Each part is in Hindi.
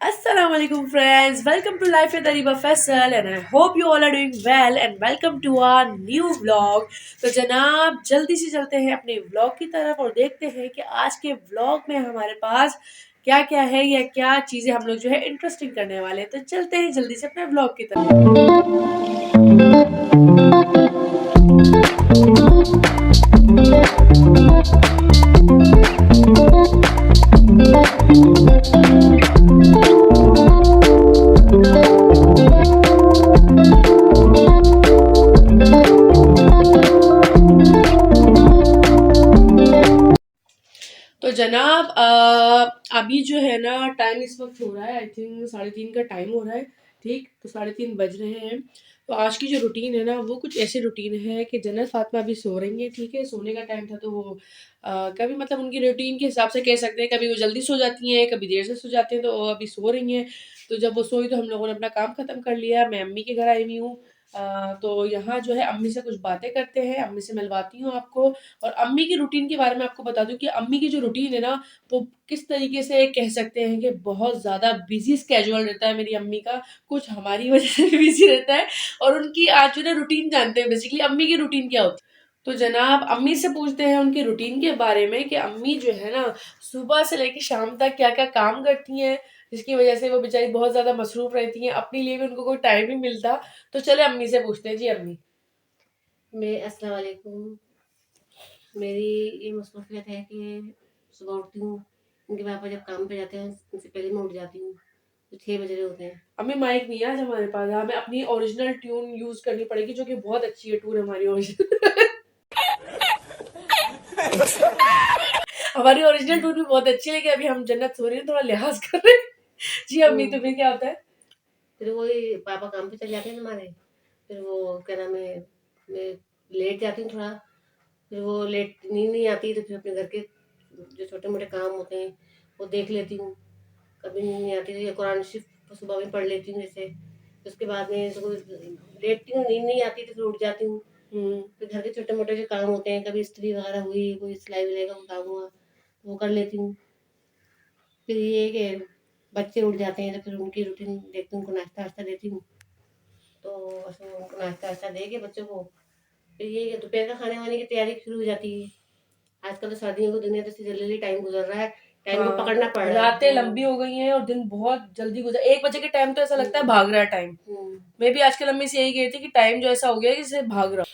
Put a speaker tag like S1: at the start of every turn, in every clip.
S1: Assalamu alaikum friends, welcome to Life with Ariba Faisal and I hope you all are doing well and welcome to our new vlog। तो जनाब जल्दी से चलते हैं अपने vlog की तरफ और देखते हैं कि आज के vlog में हमारे पास क्या क्या है या क्या चीज़ें हम लोग जो है इंटरेस्टिंग करने वाले हैं। तो चलते हैं जल्दी से अपने vlog की तरफ। तो जनाब अभी जो है ना टाइम इस वक्त हो रहा है, आई थिंक 3:30 का टाइम हो रहा है। ठीक, तो 3:30 बज रहे हैं। तो आज की जो रूटीन है ना वो कुछ ऐसी रूटीन है कि जन्नत फातिमा अभी सो रही है। ठीक है, सोने का टाइम था तो वो कभी मतलब उनकी रूटीन के हिसाब से कह सकते हैं, कभी वो जल्दी सो जाती हैं, कभी देर से सो जाते हैं। तो वो अभी सो रही हैं। तो जब वो सोई तो हम लोगों ने अपना काम ख़त्म कर लिया। मैं अम्मी के घर आई हुई हूँ। तो यहाँ जो है अम्मी से कुछ बातें करते हैं, अम्मी से मिलवाती हूँ आपको। और अम्मी की रूटीन के बारे में आपको बता दूं कि अम्मी की जो रूटीन है ना वो किस तरीके से कह सकते हैं कि बहुत ज़्यादा बिजी स्केड्यूल रहता है मेरी अम्मी का। कुछ हमारी वजह से भी बिजी रहता है। और उनकी आज जो ना रूटीन जानते हैं बेसिकली अम्मी की रूटीन क्या होती है। तो जनाब अम्मी से पूछते हैं उनकी रूटीन के बारे में कि अम्मी जो है ना सुबह से लेकर शाम तक क्या क्या काम करती हैं, जिसकी वजह से वो बेचारी बहुत ज़्यादा मसरूफ रहती हैं, अपने लिए भी उनको कोई टाइम नहीं मिलता। तो चले अम्मी से पूछते हैं। जी अम्मी।
S2: अस्सलाम वालेकुम। मेरी ये मसरूफियत है कि सुबह उठती हूँ, उनके पापा जब काम पे जाते हैं उनसे पहले मैं उठ जाती हूँ। तो 6 बज रहे होते हैं।
S1: अम्मी माइक नहीं है आज हमारे पास, हमें अपनी ओरिजिनल ट्यून यूज करनी पड़ेगी जो कि बहुत अच्छी है। ट्यून हमारी ओरिजिनल हमारी ओरिजिनल ट्यून भी बहुत अच्छी है, लेकिन अभी हम जन्नत सो रही है, थोड़ा लिहाज कर रहे हैं। जी अम्मी, तुम्हें क्या होता है?
S2: फिर वही पापा काम पे चले जाते हैं हमारे। फिर वो क्या नाम है, मैं लेट जाती हूँ थोड़ा। फिर वो लेट नींद नहीं आती तो फिर अपने घर के जो छोटे मोटे काम होते हैं वो देख लेती हूँ। कभी नींद नहीं आती तो ये कुरान शरीफ सुबह में पढ़ लेती हूँ जैसे। तो उसके बाद में तो लेटती हूँ, नींद नहीं आती तो फिर उठ जाती हूँ। फिर घर के छोटे मोटे जो काम होते हैं, कभी इस्त्री वगैरह हुई, कोई सिलाई विलाई का काम हुआ तो वो कर लेती हूँ। फिर ये है कि बच्चे उठ जाते हैं तो फिर उनकी रूटीन देखती हूँ, उनको नाश्ता वास्ता देती हूँ। तो बस उनको नाश्ता वास्ता दे के बच्चों को फिर ये है कि दोपहर का खाने वाने की तैयारी शुरू हो जाती है। आजकल तो सर्दियों की दुनिया तो जल्दी जल्दी टाइम गुजर रहा है, टाइम को पकड़ना पड़ रहा है।
S1: रातें लंबी हो गई हैं और दिन बहुत जल्दी गुजर, 1 बजे के टाइम तो ऐसा लगता है भाग रहा है टाइम। मैं भी आजकल अम्मी से यही कह रही थी कि टाइम जो ऐसा हो गया है कि जैसे भाग रहा।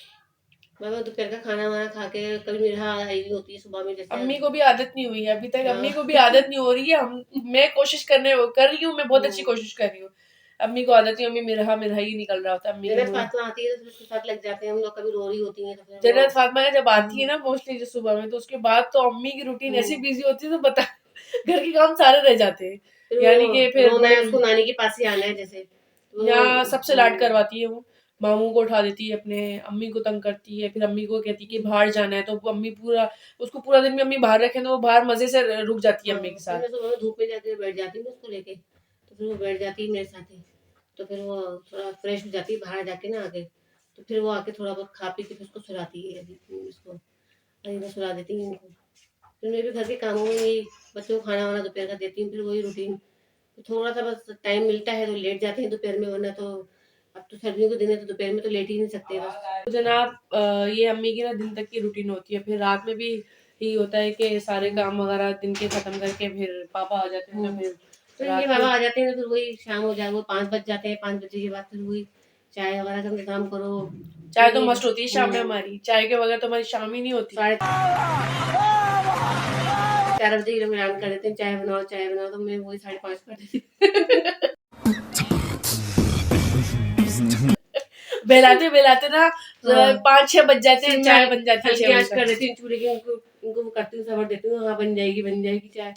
S2: मैं दोपहर का खाना वाना खा के कभी मेरी हाँ आई हुई होती है सुबह में जैसे।
S1: अम्मी को भी आदत नहीं हुई है अभी तक, अम्मी को भी आदत नहीं हो रही है। मैं कोशिश कर रही हूँ, मैं बहुत अच्छी कोशिश कर रही हूँ। अम्मी को आदत नहीं, अम्मी मेरा ही निकल रहा होता है अम्मी के
S2: जन्नत
S1: मुंह।
S2: फातिमा आती है तो फिर उसके साथ लग जाते हैं हम लोग, कभी रो रही होती है तो फिर
S1: जन्नत फातिमा जब आती है ना मोस्टली जो सुबह में, तो उसके बाद तो अम्मी की रूटीन ऐसी बिजी होती है तो बता घर के काम सारे रह जाते हैं। यानी कि फिर
S2: रोना है, उसको नानी के पास ही आना है जैसे। तो
S1: यहाँ सबसे लाड करवाती है वो। मामू को उठा देती है अपने, अम्मी को तंग करती है, फिर अम्मी को कहती है कि बाहर जाना है, तो वो अम्मी पूरा उसको पूरा दिन में अम्मी बाहर रखे तो वो बाहर मजे से रुक जाती है अम्मी के साथ।
S2: मैं सुबह में धूप में जाके बैठ जाती हूँ उसको लेके, तो फिर वो बैठ जाती है मेरे साथ ही। तो फिर वो थोड़ा फ्रेश हो जाती है बाहर जाके ना आके। तो फिर वो आके थोड़ा बहुत खा पी के फिर उसको सुलाती है, उसको मैं सुला देती हूँ उनको। फिर मैं भी घर के कामों में यही बच्चों को खाना वाना दोपहर का देती हूँ, फिर वही रूटीन। थोड़ा सा बस टाइम मिलता है तो लेट जाते हैं दोपहर में, वरना तो अब तो सर्दियों के दिन है तो दोपहर में तो लेट ही नहीं सकते बस।
S1: तो जनाब ये अम्मी की ना दिन तक की रूटीन होती है। फिर रात में भी यही होता है कि सारे काम वगैरह दिन के खत्म करके फिर पापा आ जाते हैं। तो फिर
S2: तो इनके बाबा आ जाते हैं तो फिर वही शाम हो जाए, वो 5 बज जाते हैं। 5 बजे के बाद फिर वही चाय वगैरह का इंतजाम करो।
S1: चाय तो मस्ट होती है शाम में हमारी, चाय के बगैर तो हमारी शाम ही नहीं होती।
S2: 4:30 ये लोग ऐलान कर देते हैं चाय बनाओ, तो मैं वही 5:30 कर देती
S1: बेलाते बेलाते ना 5-6 बज जाते हैं, चाय बन जाती है 6 बजे
S2: कर देती हूँ चूल्हे की, उनको वो करती हूँ, सबर देती हूँ, हाँ बन जाएगी चाय।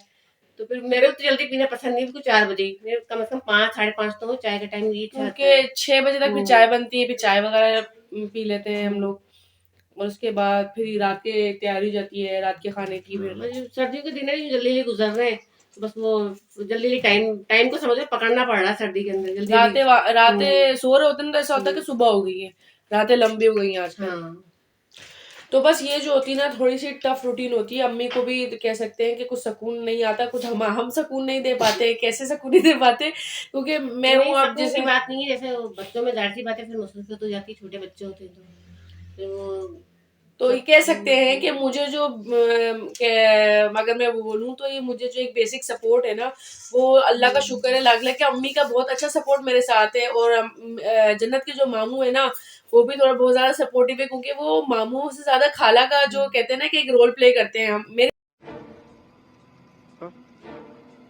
S2: तो फिर मेरे को तो जल्दी पीना पसंद नहीं, बिल्कुल 4 बजे मेरे कम से कम 5 5:30 तो हो चाय का टाइम ये
S1: क्योंकि 6 बजे तक भी चाय बनती है, फिर चाय वगैरह पी लेते हैं हम लोग। और उसके बाद फिर रात की तैयारी हो जाती है, रात के खाने की। फिर
S2: सर्दियों के दिन है जल्दी जल्दी गुजर रहे हैं, तो बस वो जल्दी जल्दी टाइम टाइम को समझो पकड़ना पड़ रहा है सर्दी के अंदर जल्दी
S1: रातें सो रहे होते हैं तो ऐसा होता है कि सुबह हो गई है, रातें लंबी हो गई हैं आजकल। तो बस ये जो होती है ना थोड़ी सी टफ रूटीन होती है, अम्मी को भी कह सकते हैं कि कुछ सुकून नहीं आता, कुछ हम सुकून नहीं दे पाते, कैसे सुकून नहीं दे पाते, क्योंकि मैं
S2: नहीं,
S1: हूँ अब
S2: सुकून की
S1: जैसे।
S2: बात नहीं है, जैसे वो बच्चों में ज़ाहिर सी बात है फिर मसरूफियत हो जाती है, छोटे बच्चे होते हैं तो फिर वो
S1: तो ये
S2: सब
S1: कह सकते हैं कि मुझे जो अगर मैं वो बोलूँ तो ये मुझे जो एक बेसिक सपोर्ट है ना, वो अल्लाह का शुक्र है, लाग कि अम्मी का बहुत अच्छा सपोर्ट मेरे साथ है। और जन्नत के जो मामू है ना, वो भी थोड़ा बहुत ज्यादा सपोर्टिव है, क्योंकि वो मामू से ज्यादा खाला का जो कहते हैं ना कि एक रोल प्ले करते हैं। हम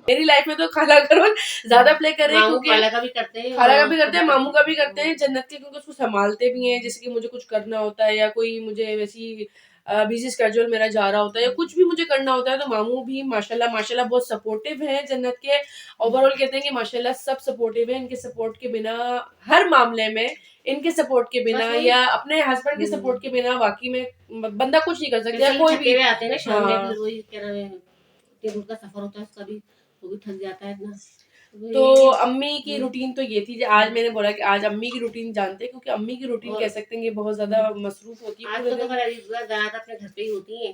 S1: मेरी लाइफ में तो खाला का रोल ज्यादा प्ले कर रहे हैं,
S2: मामू
S1: क्योंकि
S2: खाला का भी करते हैं
S1: खाला का
S2: और
S1: भी करते
S2: सभी
S1: हैं, मामू
S2: करते
S1: का भी करते
S2: हैं।
S1: हैं जन्नत के, क्योंकि उसको संभालते भी हैं। जैसे कि मुझे कुछ करना होता है या कोई मुझे वैसी बिजी स्केड्यूल मेरा जा रहा होता है या कुछ भी मुझे करना होता है, तो मामू भी माशाल्लाह माशाल्लाह बहुत सपोर्टिव है जन्नत के। ओवरऑल कहते हैं कि माशाल्लाह सब सपोर्टिव है। इनके सपोर्ट के बिना हर मामले में, इनके सपोर्ट के
S2: बस
S1: बिना
S2: वही
S1: या अपने हस्बैंड के सपोर्ट के बिना वाकई में बंदा कुछ नहीं कर सकता, या
S2: जैसे ये
S1: कोई
S2: थके
S1: भी।
S2: हुए आते हैं ना शाम में,
S1: हाँ,
S2: फिर वही क्या नाम है, 3 दिन का सफर होता है उसका भी, वो भी थक जाता है इतना, तो
S1: तो
S2: यही है।
S1: अम्मी की रूटीन तो ये थी। आज मैंने बोला कि आज अम्मी की रूटीन जानते हैं, क्योंकि अम्मी की रूटीन कह
S2: और
S1: सकते हैं कि बहुत ज्यादा मसरूफ होती है पूरे
S2: आजकल तो
S1: दिन।
S2: खैर ज्यादा अपने घर पे ही होती हैं,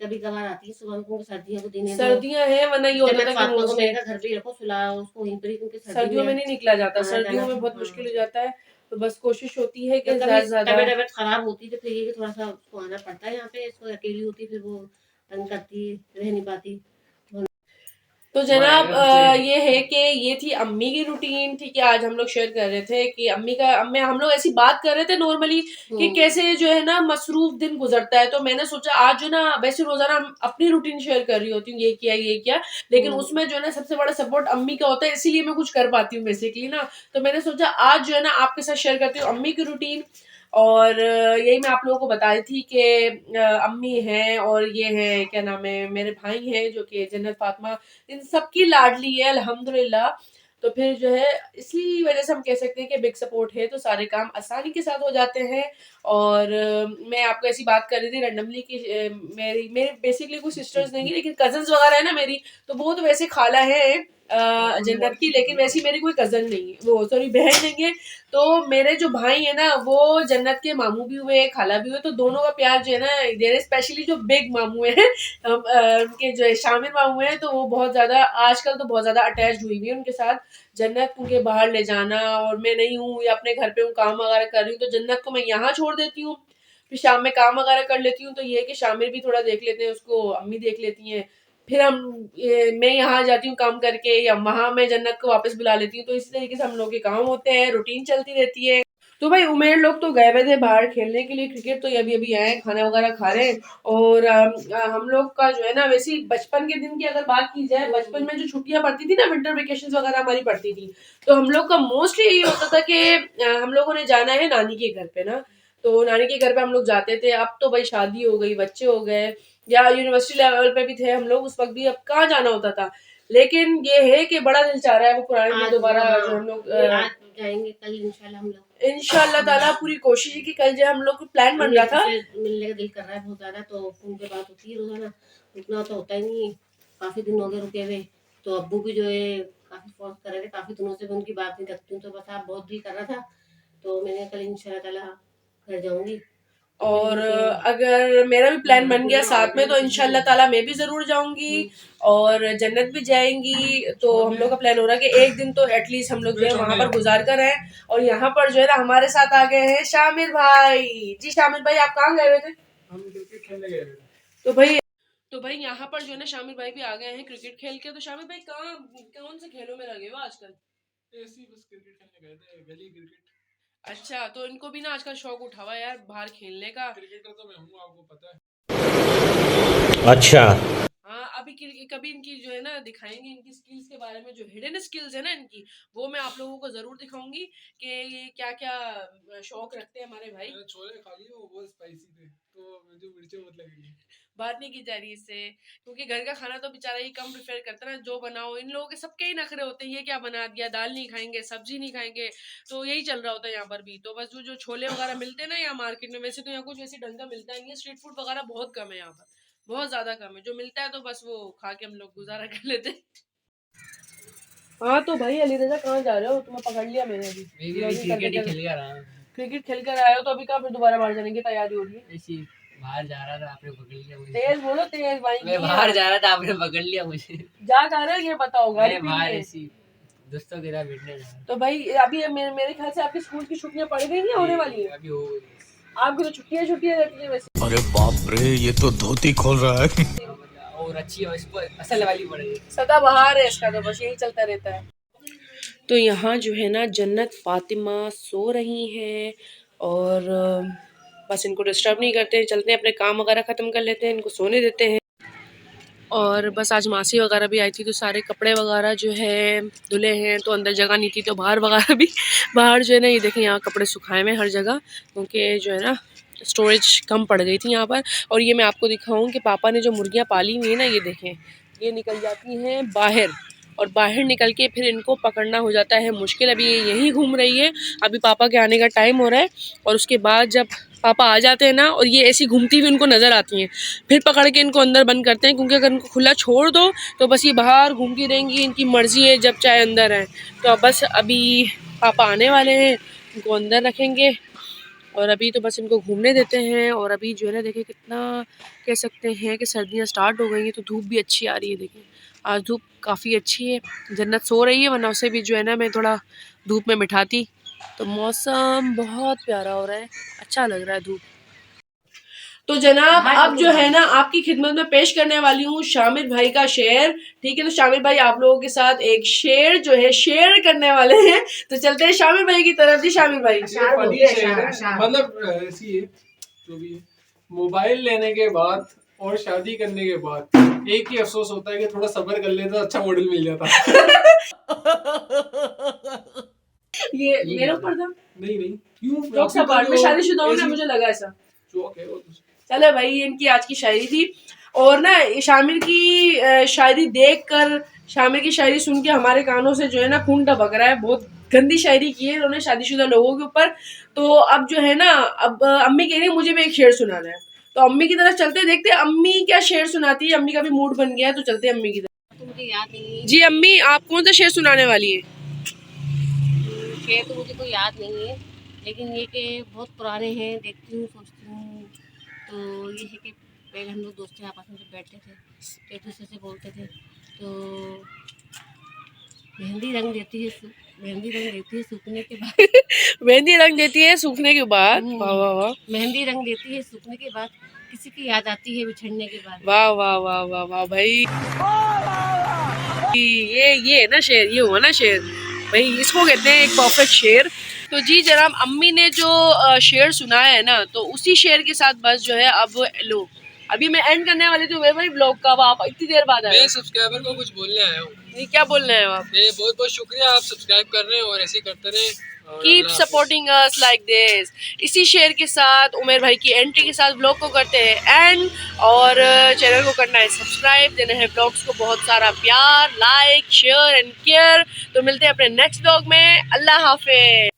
S2: कभी कभार आती है सुबह को, सर्दियों के दिन है तो
S1: सर्दियां हैं, वरना ये होता
S2: जन्नत
S1: था कि
S2: फातिमा को
S1: मोस्टली
S2: मैंने कहा घर पे ही रखो, सुलाओ उसको वहीं पर ही, क्योंकि सर्दी
S1: सर्दियों
S2: में
S1: में नहीं निकला जाता,
S2: आना
S1: सर्दियों
S2: जाना।
S1: में बहुत
S2: हाँ,
S1: मुश्किल हो जाता है। तो बस कोशिश होती है
S2: जब
S1: कि
S2: कभी
S1: ज्यादा से ज्यादा।
S2: तबीयत तबीयत खराब होती है तो फिर ये कि थोड़ा सा उसको आना पड़ता है यहाँ पे, इसको अकेली होती है फिर वो तंग करती है, रह नहीं पाती।
S1: तो जनाब ये है कि ये थी अम्मी की रूटीन। ठीक है, आज हम लोग शेयर कर रहे थे कि अम्मी हम लोग ऐसी बात कर रहे थे नॉर्मली कि कैसे जो है ना मसरूफ दिन गुजरता है। तो मैंने सोचा आज जो ना, वैसे रोजाना हम अपनी रूटीन शेयर कर रही होती हूँ, ये किया ये किया, लेकिन उसमें जो है ना सबसे बड़ा सपोर्ट अम्मी का होता है, इसीलिए मैं कुछ कर पाती हूँ बेसिकली ना। तो मैंने सोचा आज जो है ना आपके साथ शेयर करती हूँ अम्मी की रूटीन। और यही मैं आप लोगों को बता रही थी कि अम्मी हैं और ये है क्या नाम है, मेरे भाई हैं जो कि जन्नत फातिमा इन सबकी लाडली है अल्हम्दुलिल्लाह। तो फिर जो है इसी वजह से हम कह सकते हैं कि बिग सपोर्ट है, तो सारे काम आसानी के साथ हो जाते हैं। और मैं आपको ऐसी बात कर रही थी रैंडमली कि मेरी मेरे बेसिकली कोई सिस्टर्स नहीं है, लेकिन कजन्स वगैरह है ना मेरी, तो वो तो वैसे खाला है जन्नत की, लेकिन वैसी मेरी कोई कजन नहीं है, वो सॉरी बहन नहीं है। तो मेरे जो भाई है ना वो जन्नत के मामू भी हुए, खाला भी हुए, तो दोनों का प्यार जो है ना देर, स्पेशली जो बिग मामू है उनके जो है शामिर मामू है, तो वो बहुत ज्यादा आजकल तो बहुत ज्यादा अटैच हुई हुई है उनके साथ। जन्नत को उनके बाहर ले जाना, और मैं नहीं हूँ या अपने घर पे हूँ काम वगैरह कर रही हूँ, तो जन्नत को मैं यहाँ छोड़ देती हूँ, फिर शाम में काम वगैरह कर लेती हूँ। तो ये है कि शामिर भी थोड़ा देख लेते हैं उसको, अम्मी देख लेती हैं, फिर मैं यहाँ जाती हूँ काम करके, या वहां मैं जन्नत को वापस बुला लेती हूँ। तो इसी तरीके से हम लोग के काम होते हैं, रूटीन चलती रहती है। तो भाई उमेर लोग तो गए हुए थे बाहर खेलने के लिए क्रिकेट, तो ये अभी अभी आए, खाना वगैरह खा रहे हैं। और हम लोग का जो है ना वैसे ही बचपन के दिन की अगर बात की जाए, बचपन में जो छुट्टियां पड़ती थी ना, विंटर वेकेशन वगैरह हमारी पड़ती थी, तो हम लोग का मोस्टली यही होता था कि हम लोगों ने जाना है नानी के घर पे ना। तो नानी के घर पे हम लोग जाते थे। अब तो भाई शादी हो गई, बच्चे हो गए, या यूनिवर्सिटी लेवल पे भी थे हम लोग उस वक्त भी, अब कहाँ जाना होता था। लेकिन ये है कि बड़ा दिल चाह रहा है वो पुराने दिन
S2: आज वो,
S1: दोबारा
S2: हाँ,
S1: जो हम लोग
S2: नहीं आज जाएंगे कल इंशाल्लाह हम लोग।
S1: इंशाल्लाह ताला पूरी कोशिश है कि कल जो हम लोग को प्लान बन
S2: अम्मी
S1: रहा
S2: अब्बू
S1: था।
S2: से मिलने का दिल कर रहा है बहुत ज्यादा, तो फोन पे बात होती है रोजाना, रुकना तो होता ही नहीं है, काफी दिन हो गए रुके हुए। तो अब्बू भी जो है काफी फोर्स कर रहे थे, काफी दिनों से मैं उनकी बात नहीं रखती हूँ, तो बस आप बहुत दिल कर रहा था, तो मैंने कल इंशाल्लाह ताला घर जाऊंगी, तो फिर
S1: और
S2: इनसे
S1: अगर मेरा भी प्लान बन गया साथ में, तो इंशाल्लाह ताला मैं भी जरूर जाऊंगी और जन्नत भी जाएंगी। तो हम लोग का प्लान हो रहा है कि एक दिन तो एटलीस्ट हम लोग जो है वहां पर गुजार कर आए। और यहाँ पर जो है ना हमारे साथ आ गए हैं शामिर भाई। जी शामिर भाई, आप कहाँ गए हुए थे? हम क्रिकेट खेलने गए थे। तो भाई यहाँ पर जो है ना शामिर भाई भी आ गए हैं क्रिकेट खेल के। तो शामिर भाई कहाँ, कौन से खेलों में लगे हो आजकल? ऐसे ही बस क्रिकेट खेलने गए थे, गली क्रिकेट। अच्छा, तो इनको भी ना आजकल शौक उठा हुआ है यार बाहर खेलने का। क्रिकेटर तो मैं हूँ, आपको पता है।
S3: अच्छा।
S1: हाँ, अभी कभी इनकी जो है ना दिखाएंगे इनकी स्किल्स के बारे में, जो हिडन स्किल्स है ना इनकी, वो मैं आप लोगों को जरूर दिखाऊंगी कि ये क्या क्या शौक रखते हैं हमारे भाई। छोले खा लिए वो स्पाइसी थे, तो मुझे मिर्चें बहुत लगेगी। बात नहीं की जा रही इससे, क्योंकि घर का खाना तो बेचारा ही कम प्रेफर करता है ना, जो बनाओ। इन लोगों के सबके ही नखरे होते हैं, ये क्या बना दिया, दाल नहीं खाएंगे, सब्जी नहीं खाएंगे। तो यही चल रहा होता है यहाँ पर भी। तो बस जो जो छोले वगैरह मिलते हैं ना यहाँ मार्केट में, वैसे तो यहाँ कुछ वैसे ढंग का मिलता नहीं है, स्ट्रीट फूड वगैरह बहुत कम है यहाँ पर, बहुत ज्यादा कम है। जो मिलता है तो बस वो खा के हम लोग गुजारा कर लेते हैं। हाँ तो भाई अली रजा कहाँ जा रहे हो? तुम्हें पकड़ लिया मैंने अभी, क्रिकेट ही खेल कर रहा हूँ। क्रिकेट खेल कर आए हो तो अभी कहाँ फिर दोबारा बाहर जाने की तैयारी हो रही है? ऐसी
S4: बाहर जा रहा था, आपने पकड़ लिया मुझे।
S1: तेज बोलो, तेज भाई।
S4: मैं बाहर जा रहा था, आपने पकड़ लिया मुझे।
S1: जा कहाँ रहे हो ये बताओ।
S4: मैं बाहर ऐसी दोस्तों के साथ बैठने जा रहा
S1: तो भाई अभी मेरे ख्याल से आपकी स्कूल की छुट्टियां पड़ गई हैं, होने वाली हैं।
S4: अभी हो गई।
S1: आपकी तो छुट्टियां रहती हैं वैसे।
S5: अरे बाप रे, ये तो धोती खोल रहा है।
S4: और अच्छी है, इसको असल वाली पड़ेगी।
S1: सदाबहार है इसका, तो बस यही चलता रहता है। तो यहाँ जो है ना जन्नत फातिमा सो रही हैं और बस इनको डिस्टर्ब नहीं करते, चलते हैं अपने काम वगैरह ख़त्म कर लेते हैं, इनको सोने देते हैं। और बस आज मासी वगैरह भी आई थी तो सारे कपड़े वगैरह जो है धुले हैं, तो अंदर जगह नहीं थी तो बाहर वगैरह भी बाहर जो है ना, ये देखें यहाँ कपड़े सुखाए हुए हर जगह, क्योंकि जो है ना स्टोरेज कम पड़ गई थी यहाँ पर। और ये मैं आपको दिखाऊँ कि पापा ने जो मुर्गियाँ पाली हुई हैं ना, ये देखें ये निकल जाती हैं बाहर, और बाहर निकल के फिर इनको पकड़ना हो जाता है मुश्किल। अभी ये यहीं घूम रही है, अभी पापा के आने का टाइम हो रहा है, और उसके बाद जब पापा आ जाते हैं ना और ये ऐसी घूमती हुई उनको नज़र आती हैं, फिर पकड़ के इनको अंदर बंद करते हैं, क्योंकि अगर इनको खुला छोड़ दो तो बस ये बाहर घूमती रहेंगी, इनकी मर्ज़ी है जब चाहे अंदर आए। तो अब बस अभी पापा आने वाले हैं, इनको अंदर रखेंगे और अभी तो बस इनको घूमने देते हैं। और अभी जो है ना देखें कितना कह सकते हैं कि सर्दियाँ स्टार्ट हो गई हैं, तो धूप भी अच्छी आ रही है। देखें आज धूप काफ़ी अच्छी है, जन्नत सो रही है, वरना उसे भी जो है ना मैं थोड़ा धूप में बिठाती। तो मौसम बहुत प्यारा हो रहा है, अच्छा लग रहा है धूप। तो जनाब अब जो है ना आपकी खिदमत में पेश करने वाली हूँ शामिर भाई का शेर। ठीक है, तो शामिर भाई आप लोगों के साथ एक शेर जो है शेयर करने वाले हैं, तो चलते हैं शामिर भाई की तरफ। जी शामिर भाई।
S6: मतलब ऐसी है जो भी है, मोबाइल लेने के बाद और शादी करने के बाद एक ही अफसोस होता है कि थोड़ा सब्र कर लेता तो अच्छा मॉडल मिल जाता।
S1: ये मेरे ऊपर था।
S6: नहीं क्यों,
S1: जोक सा पार्ट में शादीशुदा हूं ना, मुझे लगा ऐसा।
S6: जोक है वो तो।
S1: चलो भाई, इनकी आज की शायरी थी, और ना शामिर की शायरी देखकर, शामिर की शायरी सुन के हमारे कानों से जो है ना खून टपक रहा है। बहुत गंदी शायरी की है इन्होंने शादीशुदा लोगों के ऊपर। तो अब जो है ना, अब अम्मी कह रही है मुझे भी एक शेर सुनाना है, तो अम्मी की तरफ चलते देखते अम्मी क्या शेर सुनाती है। अम्मी का भी मूड बन गया है, तो चलते अम्मी की तरफ।
S2: तो मुझे याद नहीं है।
S1: जी अम्मी, आप कौन सा शेर सुनाने वाली है?
S2: शेर तो मुझे कोई याद नहीं है, लेकिन ये कि बहुत पुराने हैं, देखती हूँ सोचती हूँ। तो ये है कि पहले हम लोग दोस्त आपस में जब बैठते थे एक दूसरे से बोलते थे, तो मेहंदी रंग देती है सूखने के बाद।
S1: मेहंदी रंग देती है सूखने के बाद। वाह वाह वाह।
S2: मेहंदी रंग देती है सूखने के बाद, किसी की याद आती है बिछड़ने के बाद।
S1: वाह वाह वाह वाह वाह भाई, ये है ना शेर, ये हुआ ना शेर भाई, इसको कहते हैं एक परफेक्ट शेर। तो जी जनाब, अम्मी ने जो शेर सुनाया है ना, तो उसी शेर के साथ बस जो है अब लो अभी मैं एंड करने वाली थी भाई ब्लॉग का। आप इतनी देर बाद आए।
S6: मैं सब्सक्राइबर को कुछ बोलने आया हूँ।
S1: ये क्या बोलना है आप?
S6: बहुत बहुत शुक्रिया, आप सब्सक्राइब कर रहे हैं और ऐसे ही करते रहे।
S1: Keep supporting us like this. इसी शेयर के साथ उमेर भाई की एंट्री के साथ ब्लॉग को करते हैं एंड, और चैनल को करना है सब्सक्राइब, देना है ब्लॉग्स को बहुत सारा प्यार, लाइक शेयर एंड केयर। तो मिलते हैं अपने नेक्स्ट ब्लॉग में। अल्लाह हाफिज।